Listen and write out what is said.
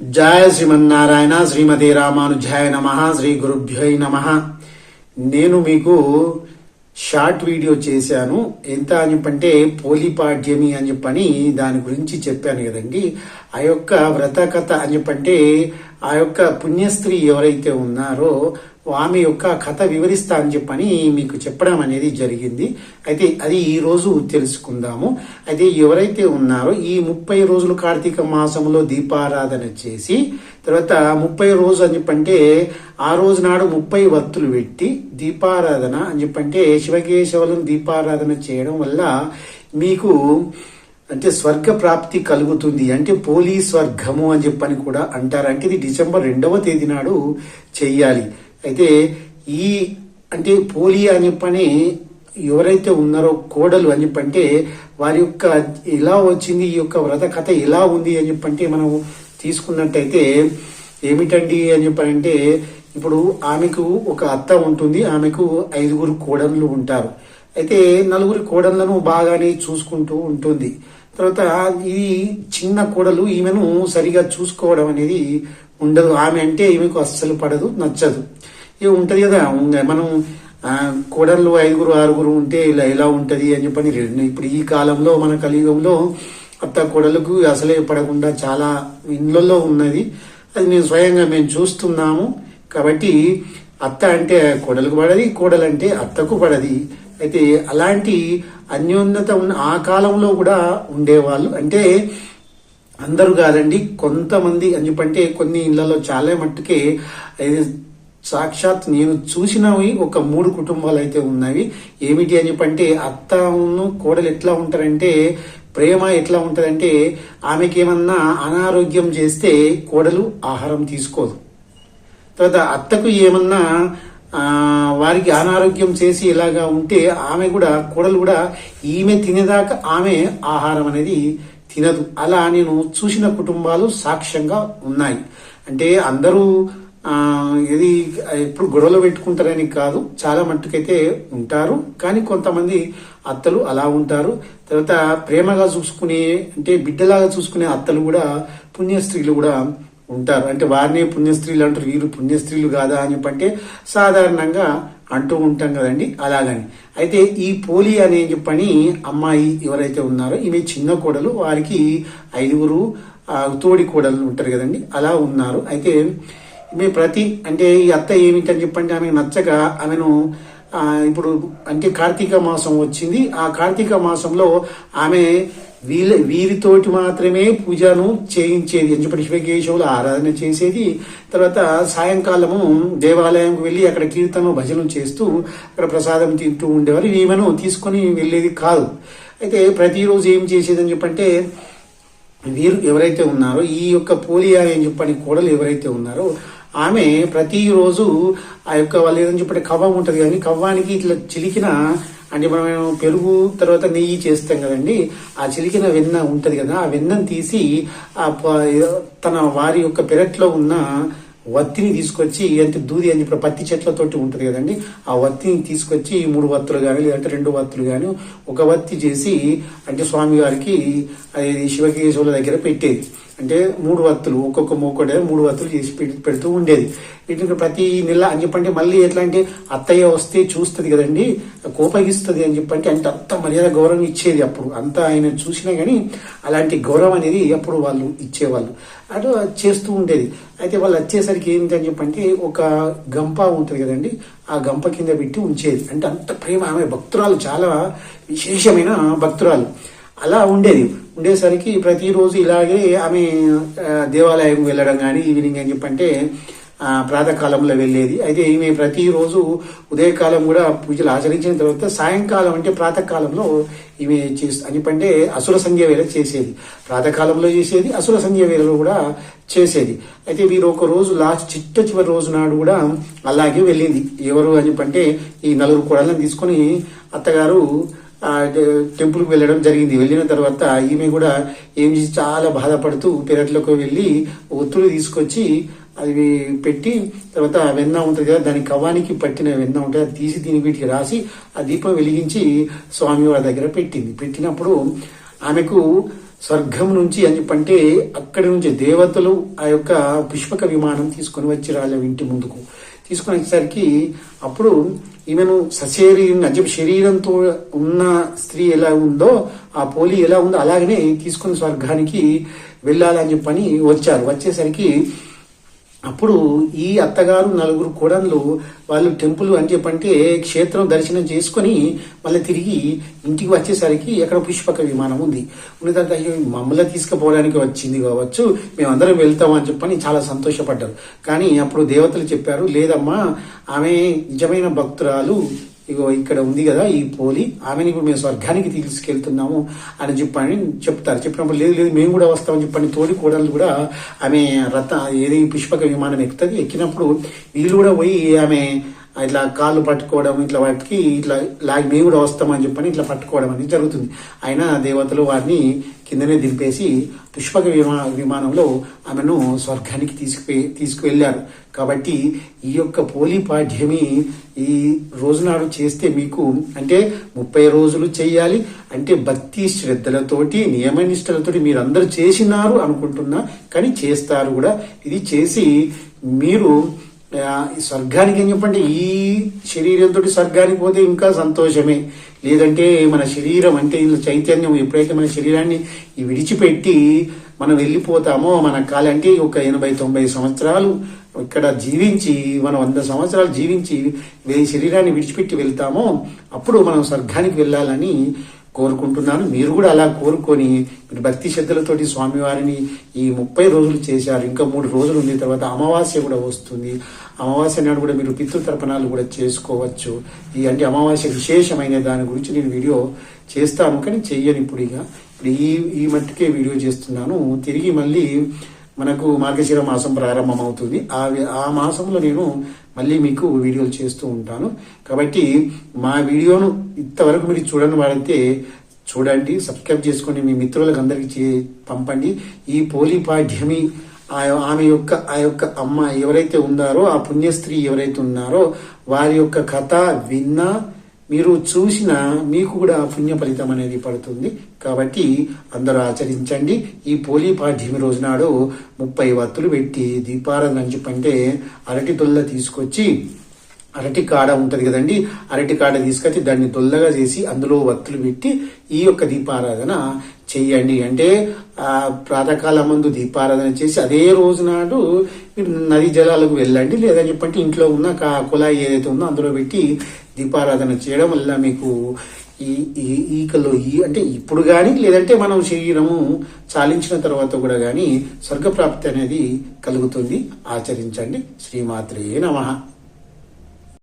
జయ శ్రీమన్నారాయణ శ్రీమతి రామానుజాయ నమః శ్రీ గురుభ్యోయ్ నమః. నేను మీకు షార్ట్ వీడియో చేశాను. ఎంత అని చెప్పంటే పోలిపాడ్యమి అని చెప్పని దాని గురించి చెప్పాను కదండి. ఆ యొక్క వ్రత కథ అని చెప్పంటే ఆ యొక్క పుణ్యస్త్రీ ఎవరైతే ఉన్నారో ఆమె యొక్క కథ వివరిస్తా అని చెప్పని మీకు చెప్పడం అనేది జరిగింది. అయితే అది ఈ రోజు తెలుసుకుందాము. అయితే ఎవరైతే ఉన్నారో ఈ 30 రోజులు కార్తీక మాసంలో దీపారాధన చేసి తర్వాత 30 రోజు అని చెప్పంటే ఆ రోజు నాడు 30 వత్తులు పెట్టి దీపారాధన అని చెప్పంటే శివకేశవులను దీపారాధన చేయడం వల్ల మీకు అంటే స్వర్గ ప్రాప్తి కలుగుతుంది. అంటే పోలీ స్వర్గము అని చెప్పని కూడా అంటారు. అంటే ఇది డిసెంబర్ 2వ తేదీ నాడు చెయ్యాలి. అయితే ఈ అంటే పోలి అని చెప్పని ఎవరైతే ఉన్నారో కోడలు అని చెప్పంటే వారి యొక్క ఎలా వచ్చింది, ఈ యొక్క వ్రత కథ ఎలా ఉంది అని చెప్పంటే మనం తీసుకున్నట్టయితే ఏమిటండి అని చెప్పారంటే ఇప్పుడు ఆమెకు ఒక అత్త ఉంటుంది, ఆమెకు 5 కోడళ్ళు ఉంటారు. అయితే 4 కోడళ్లను బాగానే చూసుకుంటూ ఉంటుంది. తర్వాత ఈ చిన్న కోడలు ఈమెను సరిగా చూసుకోవడం అనేది ఉండదు. ఆమె అంటే ఈమెకు అస్సలు పడదు, నచ్చదు. ఇవి ఉంటది కదా, మనం కోడళ్ళు 5 6 ఉంటే ఇలా ఎలా ఉంటది అని చెప్పని ఇప్పుడు ఈ కాలంలో మన కలియుగంలో అత్త కోడలకు అసలే పడకుండా చాలా ఇళ్లలో ఉన్నది. అది మేము స్వయంగా మేము చూస్తున్నాము. కాబట్టి అత్త అంటే కోడలకు పడది, కోడలంటే అత్తకు పడది. అయితే అలాంటి అన్యోన్యత ఉన్న ఆ కాలంలో కూడా ఉండేవాళ్ళు. అంటే అందరూ కాదండి, కొంతమంది అని చెప్పంటే కొన్ని ఇళ్లలో చాలా మట్టుకే సాక్షాత్ నేను చూసినవి ఒక 3 కుటుంబాలు అయితే ఉన్నవి. ఏమిటి అని చెప్పంటే అత్తను కోడలు ఎట్లా ఉంటారంటే ప్రేమ ఎట్లా ఉంటదంటే ఆమెకి ఏమన్నా అనారోగ్యం చేస్తే కోడలు ఆహారం తీసుకోదు. తర్వాత అత్తకు ఏమన్నా వారికి అనారోగ్యం చేసి ఇలాగా ఉంటే ఆమె కూడా కోడలు కూడా ఈమె తినేదాకా ఆమె ఆహారం అనేది తినదు. అలా నేను చూసిన కుటుంబాలు సాక్ష్యంగా ఉన్నాయి. అంటే అందరూ ఇది ఎప్పుడు గొడవలు పెట్టుకుంటారని కాదు, చాలా మట్టుకైతే ఉంటారు. కానీ కొంతమంది అత్తలు అలా ఉంటారు. తర్వాత ప్రేమగా చూసుకునే అంటే బిడ్డలాగా చూసుకునే అత్తలు కూడా పుణ్యస్త్రీలు కూడా ఉంటారు. అంటే వారినే పుణ్యస్త్రీలు అంటారు, వీరు పుణ్యస్త్రీలు కాదా అని చెప్పంటే సాధారణంగా అంటూ ఉంటాం కదండి, అలాగని. అయితే ఈ పోలి అనే చెప్పని అమ్మాయి ఎవరైతే ఉన్నారో ఈమె చిన్న కోడలు, వారికి 5 తోడి కోడలు ఉంటారు కదండి, అలా ఉన్నారు. అయితే ఈమె అంటే ఈ అత్త ఏమిటని చెప్పంటే ఆమెకు నచ్చక ఆమెను ఇప్పుడు అంటే కార్తీక మాసం వచ్చింది. ఆ కార్తీక మాసంలో ఆమె వీరితోటి మాత్రమే పూజను చేయించేది అని చెప్పి శివకేశవులు ఆరాధన చేసేది. తర్వాత సాయంకాలము దేవాలయంకు వెళ్ళి అక్కడ కీర్తన భజనలు చేస్తూ అక్కడ ప్రసాదం తింటూ ఉండేవారు. ఈమెను తీసుకొని వెళ్ళేది కాదు. అయితే ప్రతిరోజు ఏం చేసేది అని చెప్పంటే వీరు ఎవరైతే ఉన్నారో ఈ యొక్క పోలియా అని చెప్పని కోడలు ఎవరైతే ఉన్నారో ఆమె ప్రతిరోజు ఆ యొక్క వాళ్ళు ఏదని చెప్పంటే కవ్వం ఉంటుంది కానీ కవ్వానికి ఇట్లా చిలికిన అంటే మనం పెరుగు తర్వాత నెయ్యి చేస్తాం కదండి, ఆ చిలికిన వెన్న ఉంటది కదా, ఆ వెన్నను తీసి తన వారి యొక్క పెరట్లో ఉన్న వత్తిని తీసుకొచ్చి అంటే దూది అని చెప్పి పత్తి చెట్లతోటి ఉంటది కదండి, ఆ వత్తిని తీసుకొచ్చి 3 వత్తులు కానీ లేదంటే 2 వత్తులు కానీ ఒక వత్తి చేసి అంటే స్వామి వారికి అది శివకేశవుల దగ్గర పెట్టేది. అంటే 3 వత్తులు ఒక్కొక్క మూకొడే 3 వత్తులు చేసి పెడుతూ ఉండేది. వీటికి ప్రతి నెల అని చెప్పంటే మళ్ళీ ఎట్లా అంటే అత్తయ్య వస్తే చూస్తుంది కదండి, కోపగిస్తుంది అని చెప్పంటే అంటే అంత మర్యాద గౌరవం ఇచ్చేది. అప్పుడు అంతా ఆయన చూసినా కానీ అలాంటి గౌరవం అనేది అప్పుడు వాళ్ళు ఇచ్చేవాళ్ళు, అటు చేస్తూ ఉండేది. అయితే వాళ్ళు వచ్చేసరికి ఏంటి అని చెప్పంటే ఒక గంప ఉంటుంది కదండి, ఆ గంప కింద పెట్టి ఉంచేది. అంటే అంత ప్రేమ, ఆమె భక్తురాలు, చాలా విశేషమైన భక్తురాలు. అలా ఉండేసరికి ప్రతిరోజు ఇలాగే ఆమె దేవాలయం వెళ్ళడం కానీ ఈవినింగ్ అని చెప్పంటే ప్రాతకాలంలో వెళ్ళేది. అయితే ఈమె ప్రతిరోజు ఉదయకాలం కూడా పూజలు ఆచరించిన తర్వాత సాయంకాలం అంటే ప్రాతకాలంలో ఈమె అని చెప్పంటే అసుర సంధ్య వేళ చేసేది. ప్రాతకాలంలో చేసేది, అసుర సంధ్య వేళలో కూడా చేసేది. అయితే వీరు ఒక రోజు చివరి రోజు నాడు కూడా అలాగే వెళ్ళింది. ఎవరు అని చెప్పంటే ఈ 4 కోడళ్ళని తీసుకొని అత్తగారు టెంపుల్కి వెళ్ళడం జరిగింది. వెళ్ళిన తర్వాత ఈమె కూడా ఏం చేసి చాలా బాధపడుతూ పెరట్లోకి వెళ్ళి ఒత్తులు తీసుకొచ్చి అది పెట్టి తర్వాత వెన్న ఉంటుంది కదా, దాని కవ్వానికి పట్టిన వెన్న ఉంటుంది, అది తీసి దీని వీటికి రాసి ఆ దీపం వెలిగించి స్వామి వారి దగ్గర పెట్టింది. పెట్టినప్పుడు ఆమెకు స్వర్గం నుంచి అని చెప్పంటే అక్కడి నుంచి దేవతలు ఆ యొక్క పుష్పక విమానం తీసుకొని వచ్చి రాళ్ళ ఇంటి ముందుకు తీసుకొని వచ్చేసరికి అప్పుడు ఈమెను సశరీరం అంటే శరీరంతో ఉన్న స్త్రీ ఎలా ఉందో ఆ పోలి ఎలా ఉందో అలాగనే తీసుకుని స్వర్గానికి వెళ్ళాలని చెప్పని వచ్చేసరికి అప్పుడు ఈ అత్తగారు నలుగురు కోడన్లు వాళ్ళు టెంపుల్ అని చెప్పంటే క్షేత్రం దర్శనం చేసుకుని మళ్ళీ తిరిగి ఇంటికి వచ్చేసరికి అక్కడ పుష్పక విమానం ఉంది. ఉన్న తర్వాత అయ్యో మమ్మల్ని తీసుకుపోవడానికి వచ్చింది కావచ్చు, మేమందరం వెళ్తామని చెప్పని చాలా సంతోషపడ్డారు. కానీ అప్పుడు దేవతలు చెప్పారు, లేదమ్మా ఆమె నిజమైన భక్తురాలు, ఇగో ఇక్కడ ఉంది కదా ఈ పోలి, ఆమెని ఇప్పుడు మేము స్వర్గానికి తీసుకెళ్తున్నాము అని చెప్పని చెప్తారు. చెప్పినప్పుడు లేదు లేదు మేము కూడా వస్తామని చెప్పని తోడి కోడలు కూడా ఆమె ఏది పుష్పక విమానం ఎక్కుతుంది. ఎక్కినప్పుడు వీళ్ళు కూడా పోయి ఆమె ఇట్లా కాళ్ళు పట్టుకోవడం ఇట్లా వాటికి ఇట్లా లాగి మేము కూడా వస్తామని చెప్పని ఇట్లా పట్టుకోవడం అనేది జరుగుతుంది. అయినా దేవతలు వారిని కిందనే దింపేసి పుష్పక విమానంలో ఆమెను స్వర్గానికి తీసుకువెళ్ళారు. కాబట్టి ఈ యొక్క పోలిపాడ్యమి ఈ రోజునాడు చేస్తే మీకు అంటే 30 రోజులు చేయాలి. అంటే భక్తి శ్రద్ధలతోటి నియమనిష్టలతోటి మీరు అందరూ చేసినారు అనుకుంటున్నా, కానీ చేస్తారు కూడా. ఇది చేసి మీరు స్వర్గానికి ఏం చెప్పండి, ఈ శరీరంతో స్వర్గానికి పోతే ఇంకా సంతోషమే. లేదంటే మన శరీరం అంటే ఇందులో చైతన్యం ఎప్పుడైతే మన శరీరాన్ని విడిచిపెట్టి మనం వెళ్ళిపోతామో, మన కాలంటే ఒక 80-90 సంవత్సరాలు ఇక్కడ జీవించి మనం 100 సంవత్సరాలు జీవించి శరీరాన్ని విడిచిపెట్టి వెళ్తామో అప్పుడు మనం స్వర్గానికి వెళ్ళాలని కోరుకుంటున్నాను. మీరు కూడా అలా కోరుకొని మీరు భక్తి శ్రద్ధలతోటి స్వామివారిని ఈ 30 రోజులు చేశారు. ఇంకా 3 రోజులు ఉంది, తర్వాత అమావాస్య కూడా వస్తుంది. అమావాస్య నాడు కూడా మీరు పితృతర్పణాలు కూడా చేసుకోవచ్చు. ఈ అంటే అమావాస్య విశేషమైన దాని గురించి నేను వీడియో చేస్తాను, కానీ చెయ్యను ఇప్పుడు. ఇప్పుడు ఈ మట్టుకే వీడియో చేస్తున్నాను. తిరిగి మళ్ళీ మనకు మార్గశిర మాసం ప్రారంభం అవుతుంది. ఆ మాసంలో నేను మళ్ళీ మీకు వీడియోలు చేస్తూ ఉంటాను. కాబట్టి మా వీడియోను ఇంతవరకు మీరు చూడని వారైతే చూడండి, సబ్స్క్రైబ్ చేసుకొని మీ మిత్రులకు అందరికి పంపండి. ఈ పోలిపాడ్యమి ఆమె యొక్క ఆ యొక్క అమ్మ ఎవరైతే ఉన్నారో, ఆ పుణ్యస్త్రీ ఎవరైతే ఉన్నారో వారి యొక్క కథ విన్నా మీరు చూసిన మీకు కూడా పుణ్య ఫలితం అనేది పడుతుంది. కాబట్టి అందరూ ఆచరించండి. ఈ పోలిపాడ్యమి రోజునాడు 30 వత్తులు పెట్టి దీపారాధన అని చెప్పంటే అరటి దొల్ల తీసుకొచ్చి, అరటి కాడ ఉంటది కదండి, అరటి కాడ తీసుకొచ్చి దాన్ని దొల్లగా చేసి అందులో వత్తులు పెట్టి ఈ యొక్క దీపారాధన చెయ్యండి. అంటే ప్రాతకాల ముందు దీపారాధన చేసి అదే రోజు నాడు మీరు నది జలాలకు వెళ్ళండి. లేదని చెప్పంటే ఇంట్లో ఉన్న కుళాయి ఏదైతే ఉందో అందులో పెట్టి దీపారాధన చేయడం వల్ల మీకు ఈకలో అంటే ఇప్పుడు కానీ లేదంటే మనం శరీరము చాలించిన తర్వాత కూడా కానీ స్వర్గప్రాప్తి అనేది కలుగుతుంది. ఆచరించండి. శ్రీమాత్రే నమః.